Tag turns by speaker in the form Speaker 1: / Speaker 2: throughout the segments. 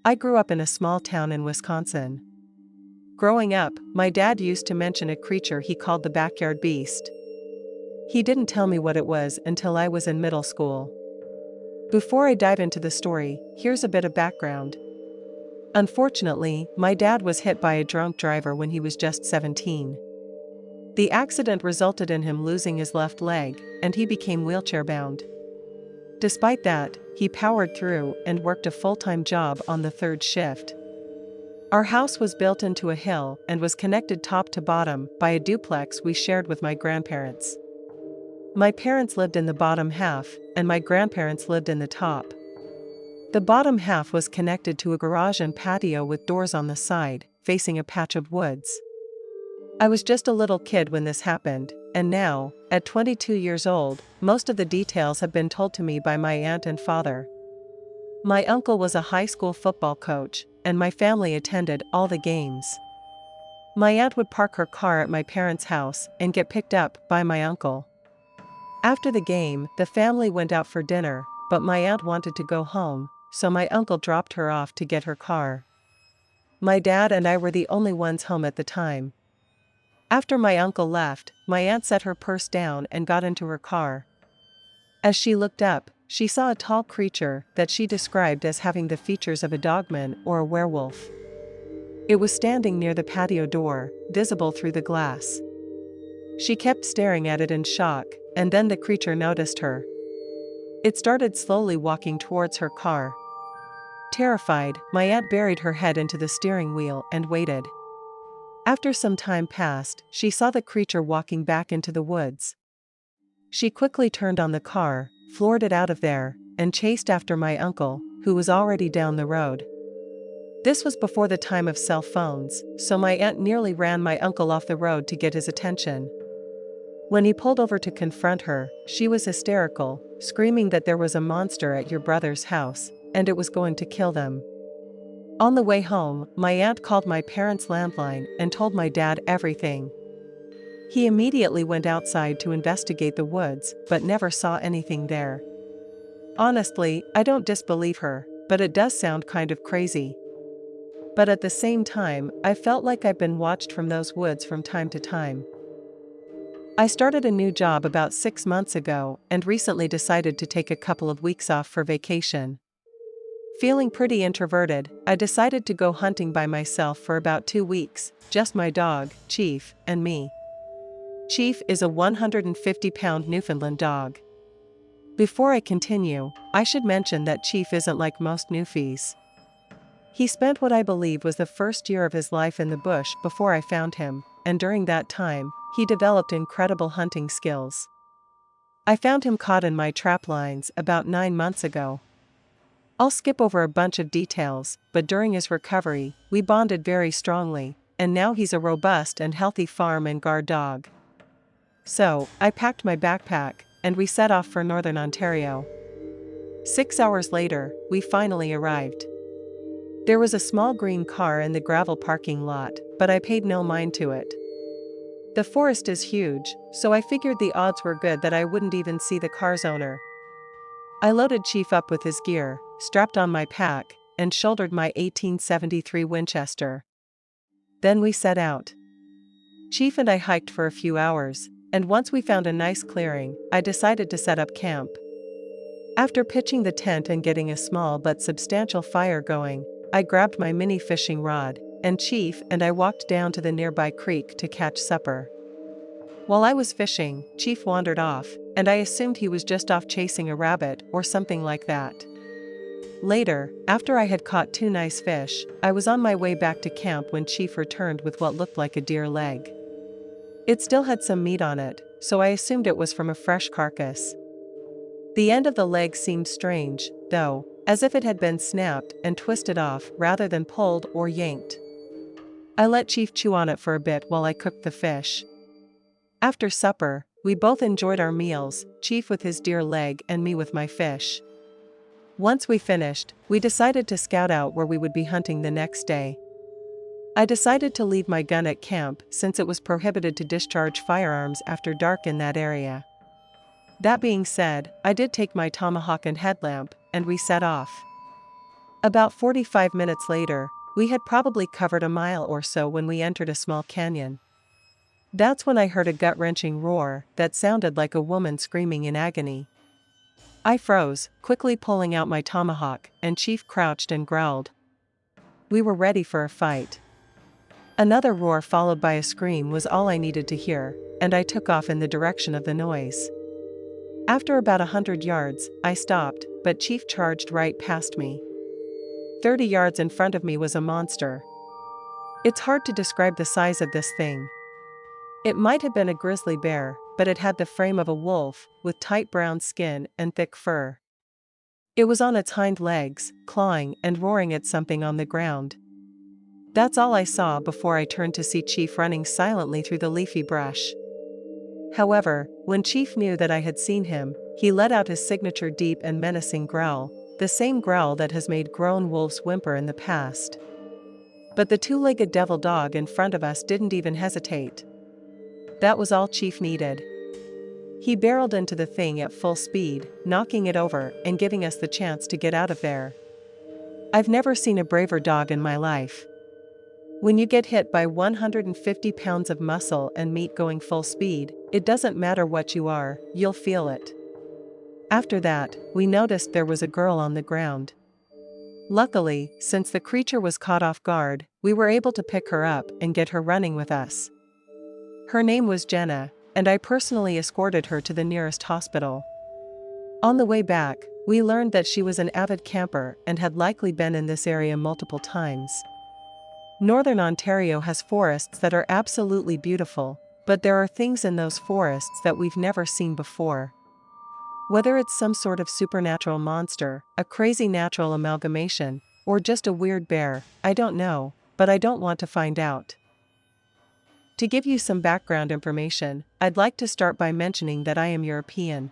Speaker 1: I grew up in a small town in Wisconsin. Growing up, my dad used to mention a creature he called the backyard beast. He didn't tell me what it was until I was in middle school. Before I dive into the story, here's a bit of background. Unfortunately, my dad was hit by a drunk driver when he was just 17. The accident resulted in him losing his left leg, and he became wheelchair-bound. Despite that, he powered through and worked a full-time job on the third shift. Our house was built into a hill and was connected top to bottom by a duplex we shared with my grandparents. My parents lived in the bottom half, and my grandparents lived in the top. The bottom half was connected to a garage and patio with doors on the side, facing a patch of woods. I was just a little kid when this happened, and now, at 22 years old, most of the details have been told to me by my aunt and father. My uncle was a high school football coach, and my family attended all the games. My aunt would park her car at my parents' house and get picked up by my uncle. After the game, the family went out for dinner, but my aunt wanted to go home, so my uncle dropped her off to get her car. My dad and I were the only ones home at the time. After my uncle left, my aunt set her purse down and got into her car. As she looked up, she saw a tall creature that she described as having the features of a dogman or a werewolf. It was standing near the patio door, visible through the glass. She kept staring at it in shock, and then the creature noticed her. It started slowly walking towards her car. Terrified, my aunt buried her head into the steering wheel and waited. After some time passed, she saw the creature walking back into the woods. She quickly turned on the car, floored it out of there, and chased after my uncle, who was already down the road. This was before the time of cell phones, so my aunt nearly ran my uncle off the road to get his attention. When he pulled over to confront her, she was hysterical, screaming that there was a monster at your brother's house, and it was going to kill them. On the way home, my aunt called my parents' landline and told my dad everything. He immediately went outside to investigate the woods, but never saw anything there. Honestly, I don't disbelieve her, but it does sound kind of crazy. But at the same time, I felt like I've been watched from those woods from time to time. I started a new job about 6 months ago and recently decided to take a couple of weeks off for vacation. Feeling pretty introverted, I decided to go hunting by myself for about 2 weeks, just my dog, Chief, and me. Chief is a 150-pound Newfoundland dog. Before I continue, I should mention that Chief isn't like most Newfies. He spent what I believe was the first year of his life in the bush before I found him, and during that time, he developed incredible hunting skills. I found him caught in my trap lines about 9 months ago. I'll skip over a bunch of details, but during his recovery, we bonded very strongly, and now he's a robust and healthy farm and guard dog. So, I packed my backpack, and we set off for Northern Ontario. 6 hours later, we finally arrived. There was a small green car in the gravel parking lot, but I paid no mind to it. The forest is huge, so I figured the odds were good that I wouldn't even see the car's owner. I loaded Chief up with his gear, strapped on my pack, and shouldered my 1873 Winchester. Then we set out. Chief and I hiked for a few hours, and once we found a nice clearing, I decided to set up camp. After pitching the tent and getting a small but substantial fire going, I grabbed my mini fishing rod, and Chief and I walked down to the nearby creek to catch supper. While I was fishing, Chief wandered off, and I assumed he was just off chasing a rabbit or something like that. Later, after I had caught 2 nice fish, I was on my way back to camp when Chief returned with what looked like a deer leg. It still had some meat on it, so I assumed it was from a fresh carcass. The end of the leg seemed strange, though, as if it had been snapped and twisted off rather than pulled or yanked. I let Chief chew on it for a bit while I cooked the fish. After supper, we both enjoyed our meals, Chief with his deer leg and me with my fish. Once we finished, we decided to scout out where we would be hunting the next day. I decided to leave my gun at camp since it was prohibited to discharge firearms after dark in that area. That being said, I did take my tomahawk and headlamp, and we set off. About 45 minutes later, we had probably covered a mile or so when we entered a small canyon. That's when I heard a gut-wrenching roar that sounded like a woman screaming in agony. I froze, quickly pulling out my tomahawk, and Chief crouched and growled. We were ready for a fight. Another roar followed by a scream was all I needed to hear, and I took off in the direction of the noise. After about 100 yards, I stopped, but Chief charged right past me. 30 yards in front of me was a monster. It's hard to describe the size of this thing. It might have been a grizzly bear, but it had the frame of a wolf, with tight brown skin and thick fur. It was on its hind legs, clawing and roaring at something on the ground. That's all I saw before I turned to see Chief running silently through the leafy brush. However, when Chief knew that I had seen him, he let out his signature deep and menacing growl, the same growl that has made grown wolves whimper in the past. But the two-legged devil dog in front of us didn't even hesitate. That was all Chief needed. He barreled into the thing at full speed, knocking it over and giving us the chance to get out of there. I've never seen a braver dog in my life. When you get hit by 150 pounds of muscle and meat going full speed, it doesn't matter what you are, you'll feel it. After that, we noticed there was a girl on the ground. Luckily, since the creature was caught off guard, we were able to pick her up and get her running with us. Her name was Jenna, and I personally escorted her to the nearest hospital. On the way back, we learned that she was an avid camper and had likely been in this area multiple times. Northern Ontario has forests that are absolutely beautiful, but there are things in those forests that we've never seen before. Whether it's some sort of supernatural monster, a crazy natural amalgamation, or just a weird bear, I don't know, but I don't want to find out. To give you some background information, I'd like to start by mentioning that I am European.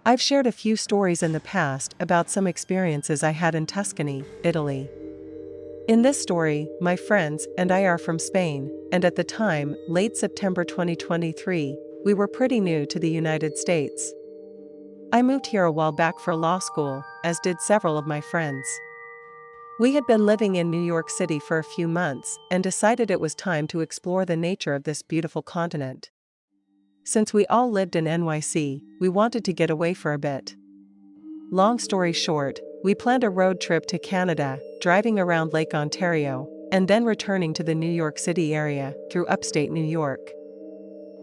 Speaker 1: I've shared a few stories in the past about some experiences I had in Tuscany, Italy. In this story, my friends and I are from Spain, and at the time, late September 2023, we were pretty new to the United States. I moved here a while back for law school, as did several of my friends. We had been living in New York City for a few months and decided it was time to explore the nature of this beautiful continent. Since we all lived in NYC, we wanted to get away for a bit. Long story short, we planned a road trip to Canada, driving around Lake Ontario, and then returning to the New York City area, through upstate New York.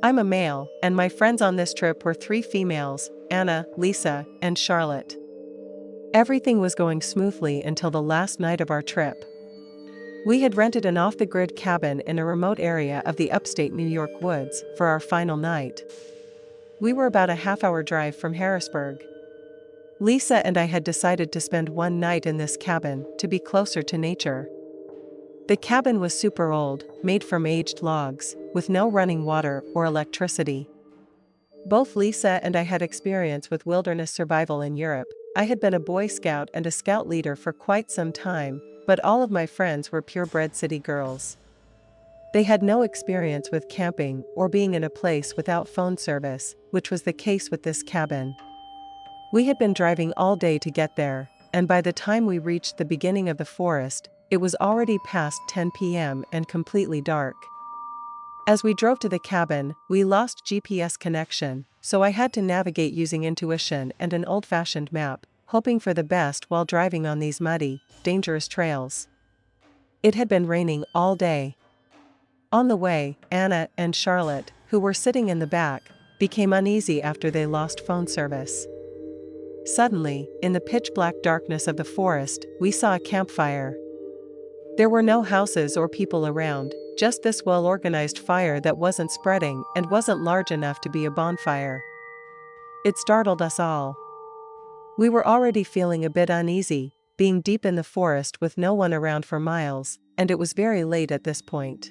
Speaker 1: I'm a male, and my friends on this trip were 3 females, Anna, Lisa, and Charlotte. Everything was going smoothly until the last night of our trip. We had rented an off-the-grid cabin in a remote area of the upstate New York woods for our final night. We were about a half-hour drive from Harrisburg. Lisa and I had decided to spend one night in this cabin to be closer to nature. The cabin was super old, made from aged logs, with no running water or electricity. Both Lisa and I had experience with wilderness survival in Europe. I had been a Boy Scout and a Scout leader for quite some time, but all of my friends were purebred city girls. They had no experience with camping or being in a place without phone service, which was the case with this cabin. We had been driving all day to get there, and by the time we reached the beginning of the forest, it was already past 10 p.m. and completely dark. As we drove to the cabin, we lost GPS connection, so I had to navigate using intuition and an old-fashioned map, hoping for the best while driving on these muddy, dangerous trails. It had been raining all day. On the way, Anna and Charlotte, who were sitting in the back, became uneasy after they lost phone service. Suddenly, in the pitch-black darkness of the forest, we saw a campfire. There were no houses or people around, just this well-organized fire that wasn't spreading and wasn't large enough to be a bonfire. It startled us all. We were already feeling a bit uneasy, being deep in the forest with no one around for miles, and it was very late at this point.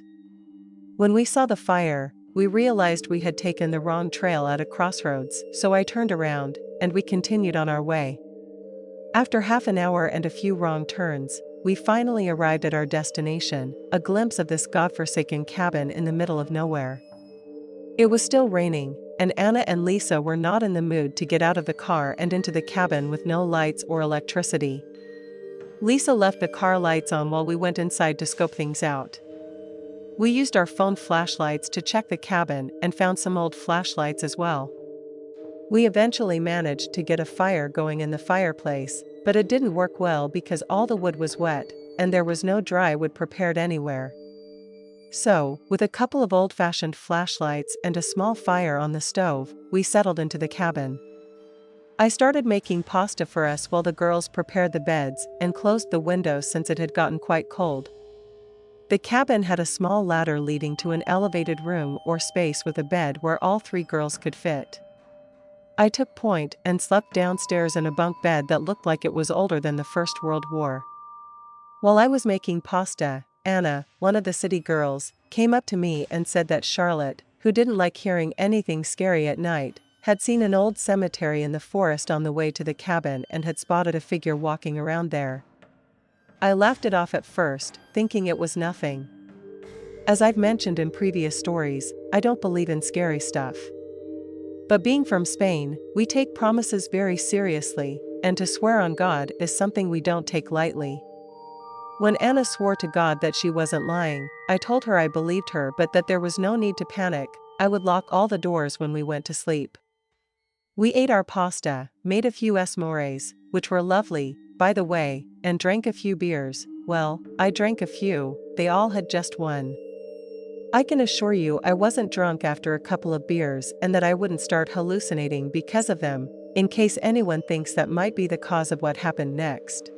Speaker 1: When we saw the fire, we realized we had taken the wrong trail at a crossroads, so I turned around, and we continued on our way. After half an hour and a few wrong turns, we finally arrived at our destination, a glimpse of this godforsaken cabin in the middle of nowhere. It was still raining, and Anna and Lisa were not in the mood to get out of the car and into the cabin with no lights or electricity. Lisa left the car lights on while we went inside to scope things out. We used our phone flashlights to check the cabin and found some old flashlights as well. We eventually managed to get a fire going in the fireplace, but it didn't work well because all the wood was wet, and there was no dry wood prepared anywhere. So, with a couple of old-fashioned flashlights and a small fire on the stove, we settled into the cabin. I started making pasta for us while the girls prepared the beds and closed the windows since it had gotten quite cold. The cabin had a small ladder leading to an elevated room or space with a bed where all three girls could fit. I took point and slept downstairs in a bunk bed that looked like it was older than the First World War. While I was making pasta, Anna, one of the city girls, came up to me and said that Charlotte, who didn't like hearing anything scary at night, had seen an old cemetery in the forest on the way to the cabin and had spotted a figure walking around there. I laughed it off at first, thinking it was nothing. As I've mentioned in previous stories, I don't believe in scary stuff. But being from Spain, we take promises very seriously, and to swear on God is something we don't take lightly. When Anna swore to God that she wasn't lying, I told her I believed her but that there was no need to panic. I would lock all the doors when we went to sleep. We ate our pasta, made a few s'mores, which were lovely, by the way, and drank a few beers. Well, I drank a few, they all had just one. I can assure you I wasn't drunk after a couple of beers and that I wouldn't start hallucinating because of them, in case anyone thinks that might be the cause of what happened next.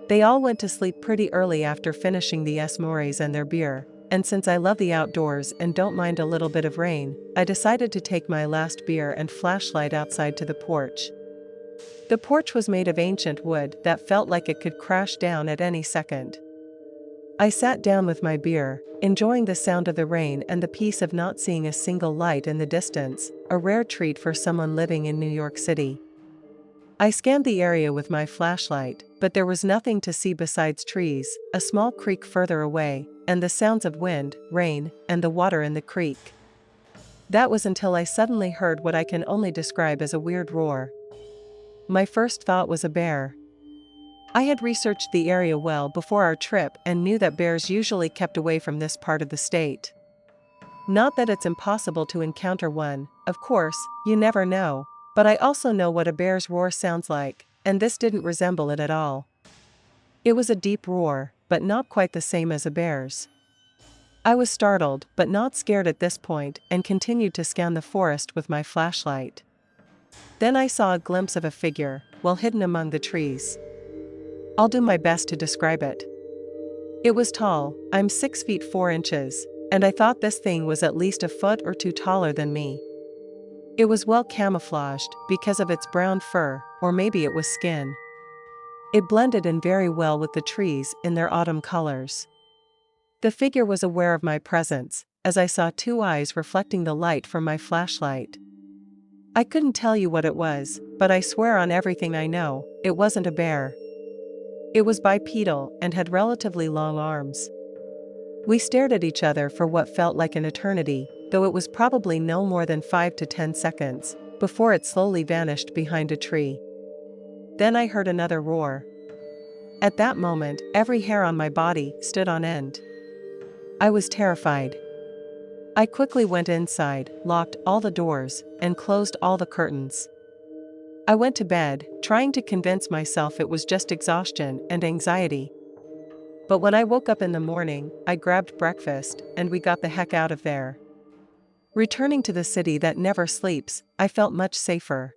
Speaker 1: They all went to sleep pretty early after finishing the s'mores and their beer, and since I love the outdoors and don't mind a little bit of rain, I decided to take my last beer and flashlight outside to the porch. The porch was made of ancient wood that felt like it could crash down at any second. I sat down with my beer, enjoying the sound of the rain and the peace of not seeing a single light in the distance, a rare treat for someone living in New York City. I scanned the area with my flashlight, but there was nothing to see besides trees, a small creek further away, and the sounds of wind, rain, and the water in the creek. That was until I suddenly heard what I can only describe as a weird roar. My first thought was a bear. I had researched the area well before our trip and knew that bears usually kept away from this part of the state. Not that it's impossible to encounter one, of course, you never know. But I also know what a bear's roar sounds like, and this didn't resemble it at all. It was a deep roar, but not quite the same as a bear's. I was startled, but not scared at this point, and continued to scan the forest with my flashlight. Then I saw a glimpse of a figure, well hidden among the trees. I'll do my best to describe it. It was tall, I'm 6 feet 4 inches, and I thought this thing was at least a foot or two taller than me. It was well camouflaged because of its brown fur, or maybe it was skin. It blended in very well with the trees in their autumn colors. The figure was aware of my presence, as I saw two eyes reflecting the light from my flashlight. I couldn't tell you what it was, but I swear on everything I know, it wasn't a bear. It was bipedal and had relatively long arms. We stared at each other for what felt like an eternity, though it was probably no more than 5 to 10 seconds, before it slowly vanished behind a tree. Then I heard another roar. At that moment, every hair on my body stood on end. I was terrified. I quickly went inside, locked all the doors, and closed all the curtains. I went to bed, trying to convince myself it was just exhaustion and anxiety. But when I woke up in the morning, I grabbed breakfast, and we got the heck out of there. Returning to the city that never sleeps, I felt much safer.